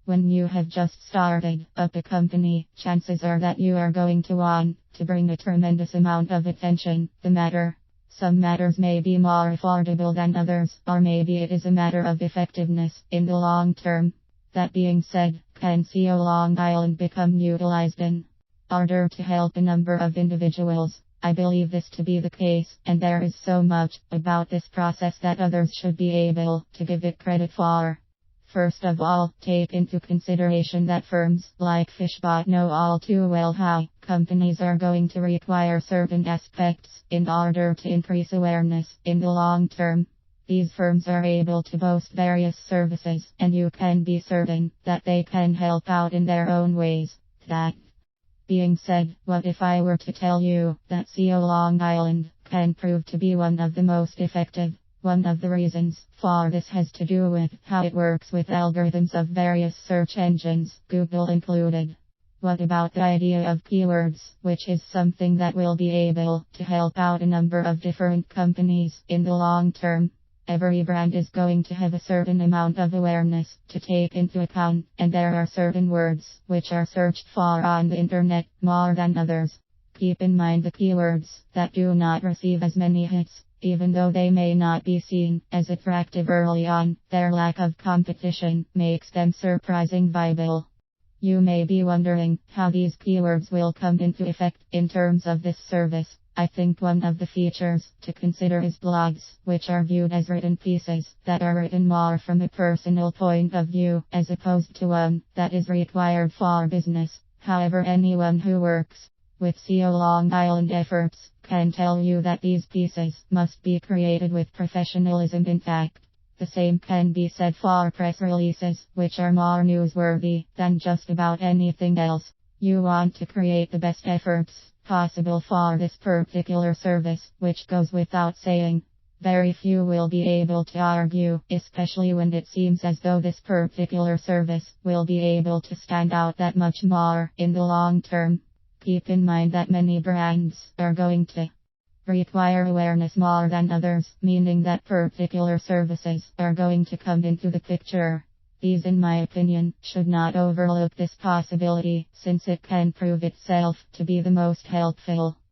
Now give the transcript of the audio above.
When you have just started up a company, chances are that you are going to want to bring a tremendous amount of attention to the matter. Some matters may be more affordable than others, or maybe it is a matter of effectiveness in the long term. That being said, can SEO Long Island become utilized in order to help a number of individuals? I believe this to be the case, and there is so much about this process that others should be able to give it credit for. First of all, take into consideration that firms like Fishbot know all too well how companies are going to require certain aspects in order to increase awareness in the long term. These firms are able to boast various services, and you can be certain that they can help out in their own ways. That being said, what if I were to tell you that SEO Long Island can prove to be one of the most effective? One of the reasons for this has to do with how it works with algorithms of various search engines, Google included. What about the idea of keywords, which is something that will be able to help out a number of different companies in the long term? Every brand is going to have a certain amount of awareness to take into account, and there are certain words which are searched for on the internet more than others. Keep in mind the keywords that do not receive as many hits, even though they may not be seen as attractive early on, their lack of competition makes them surprising viable. You may be wondering how these keywords will come into effect in terms of this service. I think one of the features to consider is blogs, which are viewed as written pieces that are written more from a personal point of view, as opposed to one that is required for business. However, anyone who works with SEO Long Island efforts can tell you that these pieces must be created with professionalism intact. The same can be said for press releases, which are more newsworthy than just about anything else. You want to create the best efforts possible for this particular service, which goes without saying. Very few will be able to argue, especially when it seems as though this particular service will be able to stand out that much more in the long term. Keep in mind that many brands are going to require awareness more than others, meaning that particular services are going to come into the picture. These, in my opinion, should not overlook this possibility, since it can prove itself to be the most helpful.